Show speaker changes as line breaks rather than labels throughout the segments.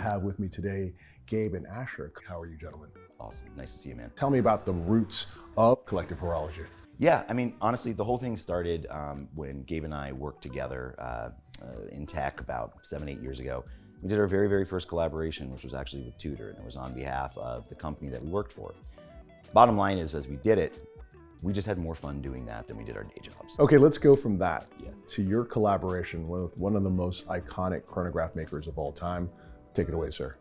have with me today Gabe and Asher. How are you, gentlemen?
Awesome. Nice to see you, man.
Tell me about the roots of collective horology.
Yeah, I mean, honestly, the whole thing started when Gabe and I worked together in tech about 7-8 years ago. We did our very, very first collaboration, which was actually with Tudor, and it was on behalf of the company that we worked for. Bottom line is, as we did it, we just had more fun doing that than we did our day jobs.
Okay, let's go from that to your collaboration with one of the most iconic chronograph makers of all time. Take it away, sir.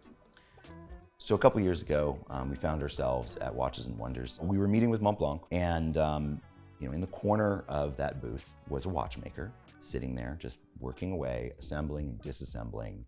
So a couple years ago, we found ourselves at Watches and Wonders. We were meeting with Montblanc, and in the corner of that booth was a watchmaker sitting there, just working away, assembling and disassembling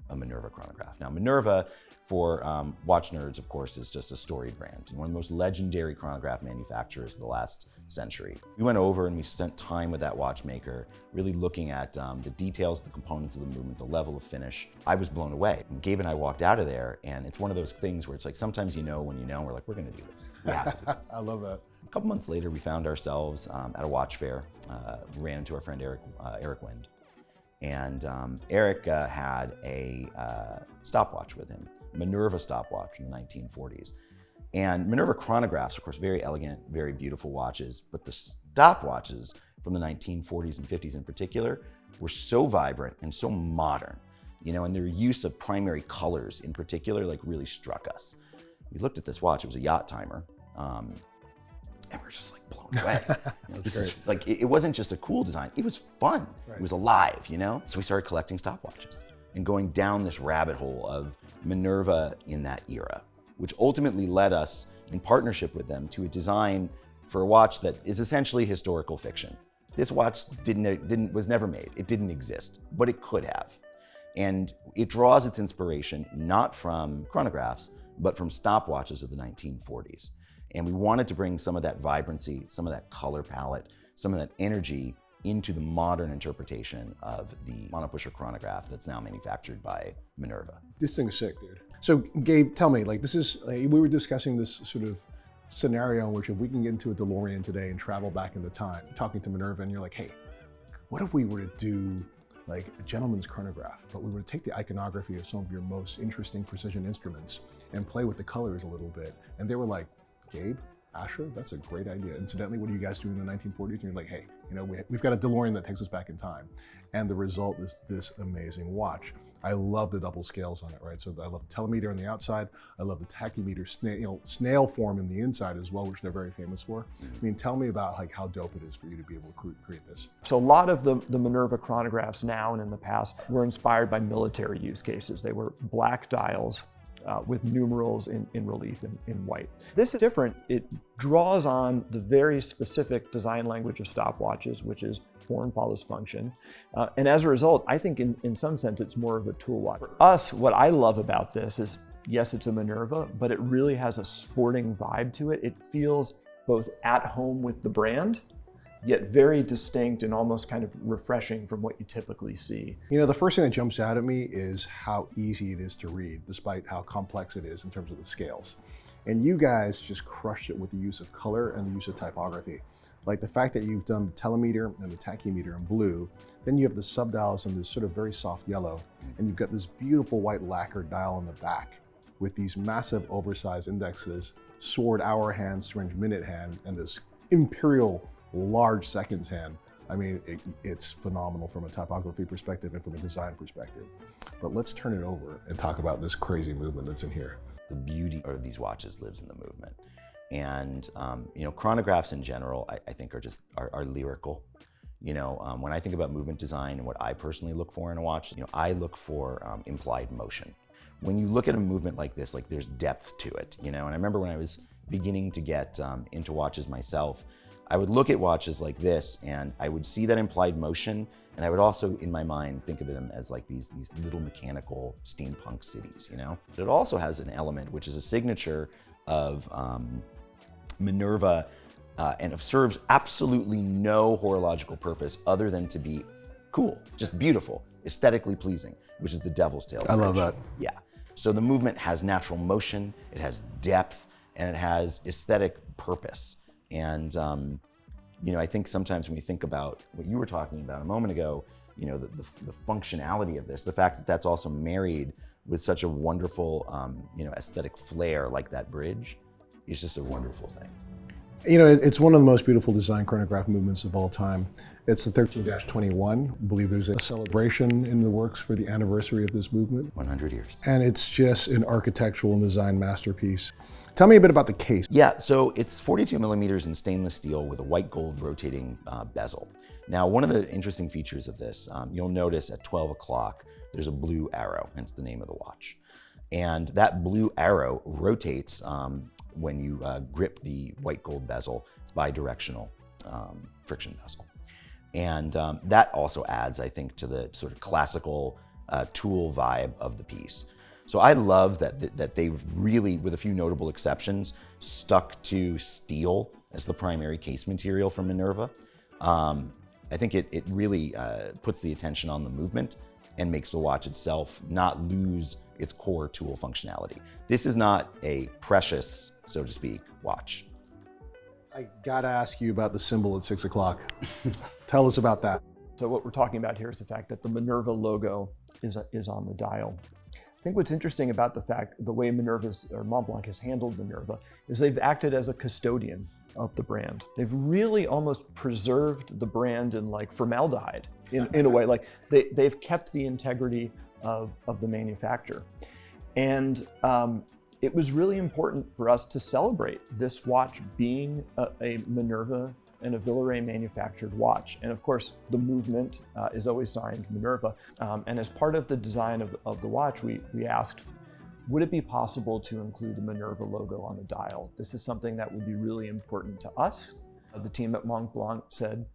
a Minerva chronograph. Now, Minerva, for watch nerds, of course, is just a storied brand, and one of the most legendary chronograph manufacturers of the last century. We went over and we spent time with that watchmaker, really looking at the details, the components of the movement, the level of finish. I was blown away. And Gabe and I walked out of there, and it's one of those things where it's like, sometimes you know when you know, we're like, we're gonna do this. We have to do this.
I love that.
A couple months later, we found ourselves at a watch fair. We ran into our friend Eric Wind. And Eric had a stopwatch with him, Minerva stopwatch from the 1940s. And Minerva chronographs, of course, very elegant, very beautiful watches, but the stopwatches from the 1940s and 50s in particular were so vibrant and so modern, and their use of primary colors in particular, like, really struck us. We looked at this watch, it was a Yacht Timer, and we're just like blown away. This is like, it wasn't just a cool design, it was fun. Right. It was alive, So we started collecting stopwatches and going down this rabbit hole of Minerva in that era, which ultimately led us, in partnership with them, to a design for a watch that is essentially historical fiction. This watch was never made, it didn't exist, but it could have. And it draws its inspiration not from chronographs, but from stopwatches of the 1940s. And we wanted to bring some of that vibrancy, some of that color palette, some of that energy into the modern interpretation of the Monopusher chronograph that's now manufactured by Minerva.
This thing's sick, dude. So Gabe, tell me, we were discussing this sort of scenario in which if we can get into a DeLorean today and travel back in the time, talking to Minerva, and you're like, hey, what if we were to do like a gentleman's chronograph, but we were to take the iconography of some of your most interesting precision instruments and play with the colors a little bit? And they were like, Gabe, Asher, that's a great idea. Incidentally, what do you guys do in the 1940s? And you're like, hey, we've got a DeLorean that takes us back in time. And the result is this amazing watch. I love the double scales on it, right? So I love the telemeter on the outside. I love the tachymeter snail form in the inside as well, which they're very famous for. I mean, tell me about like how dope it is for you to be able to create this.
So a lot of the Minerva chronographs now and in the past were inspired by military use cases. They were black dials with numerals in relief in white. This is different. It draws on the very specific design language of stopwatches, which is form follows function. And as a result, I think in some sense, it's more of a tool watch. For us, what I love about this is, yes, it's a Minerva, but it really has a sporting vibe to it. It feels both at home with the brand, yet very distinct and almost kind of refreshing from what you typically see.
The first thing that jumps out at me is how easy it is to read, despite how complex it is in terms of the scales. And you guys just crushed it with the use of color and the use of typography. Like the fact that you've done the telemeter and the tachymeter in blue, then you have the subdials in this sort of very soft yellow, and you've got this beautiful white lacquered dial in the back with these massive oversized indexes, sword hour hand, syringe minute hand, and this imperial large seconds hand. I mean, it's phenomenal from a typography perspective and from a design perspective. But let's turn it over and talk about this crazy movement that's in here.
The beauty of these watches lives in the movement. And chronographs in general, I think are lyrical. When I think about movement design and what I personally look for in a watch, I look for implied motion. When you look at a movement like this, like there's depth to it, and I remember when I was beginning to get into watches myself, I would look at watches like this and I would see that implied motion, and I would also, in my mind, think of them as like these little mechanical steampunk cities, But it also has an element which is a signature of Minerva, and it serves absolutely no horological purpose other than to be cool, just beautiful, aesthetically pleasing, which is the devil's tail.
I love that.
Yeah. So the movement has natural motion, it has depth, and it has aesthetic purpose. And I think sometimes when we think about what you were talking about a moment ago, the functionality of this, the fact that that's also married with such a wonderful, aesthetic flair like that bridge is just a wonderful thing.
You know, it's one of the most beautiful design chronograph movements of all time. It's the 13-21. I believe there's a celebration in the works for the anniversary of this movement.
100 years.
And it's just an architectural and design masterpiece. Tell me a bit about the case.
Yeah, so it's 42 millimeters in stainless steel with a white gold rotating bezel. Now, one of the interesting features of this, you'll notice at 12 o'clock, there's a blue arrow, hence the name of the watch. And that blue arrow rotates when you grip the white gold bezel. It's bidirectional friction bezel. And that also adds, I think, to the sort of classical tool vibe of the piece. So I love that they've really, with a few notable exceptions, stuck to steel as the primary case material for Minerva. I think it really puts the attention on the movement and makes the watch itself not lose its core tool functionality. This is not a precious, so to speak, watch.
I gotta ask you about the symbol at 6 o'clock. Tell us about that.
So what we're talking about here is the fact that the Minerva logo is on the dial. I think what's interesting about the way Montblanc has handled Minerva is they've acted as a custodian of the brand. They've really almost preserved the brand in like formaldehyde in a way. Like they've kept the integrity of the manufacturer. And it was really important for us to celebrate this watch being a Minerva and a Villeray manufactured watch. And of course, the movement is always signed Minerva. And as part of the design of the watch, we asked, would it be possible to include the Minerva logo on the dial? This is something that would be really important to us. The team at Montblanc said,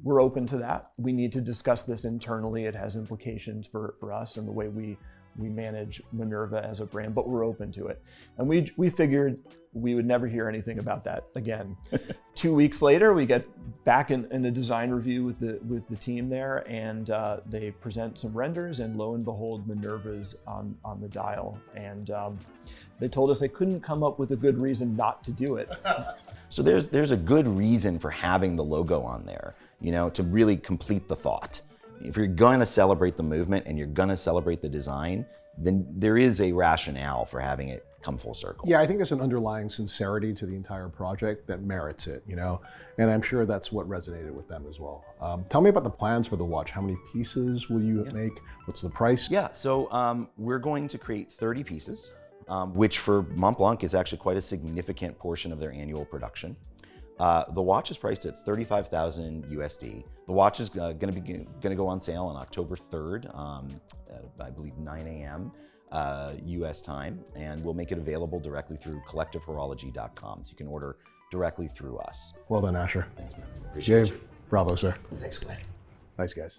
we're open to that. We need to discuss this internally. It has implications for us and the way we manage Minerva as a brand, but we're open to it. And we figured we would never hear anything about that again. 2 weeks later, we get back in a design review with the team there, and they present some renders, and lo and behold, Minerva's on the dial. And they told us they couldn't come up with a good reason not to do it.
So there's a good reason for having the logo on there, to really complete the thought. If you're going to celebrate the movement and you're going to celebrate the design, then there is a rationale for having it come full circle.
Yeah, I think there's an underlying sincerity to the entire project that merits it, and I'm sure that's what resonated with them as well. Tell me about the plans for the watch. How many pieces will you make? What's the price?
Yeah, so we're going to create 30 pieces, which for Montblanc is actually quite a significant portion of their annual production. The watch is priced at $35,000 USD. The watch is going to go on sale on October 3rd, at I believe 9 a.m. US time, and we'll make it available directly through collectivehorology.com, so you can order directly through us.
Well done, Asher.
Thanks, man. Appreciate
Gabe, bravo, sir.
Thanks, Glenn.
Nice, guys.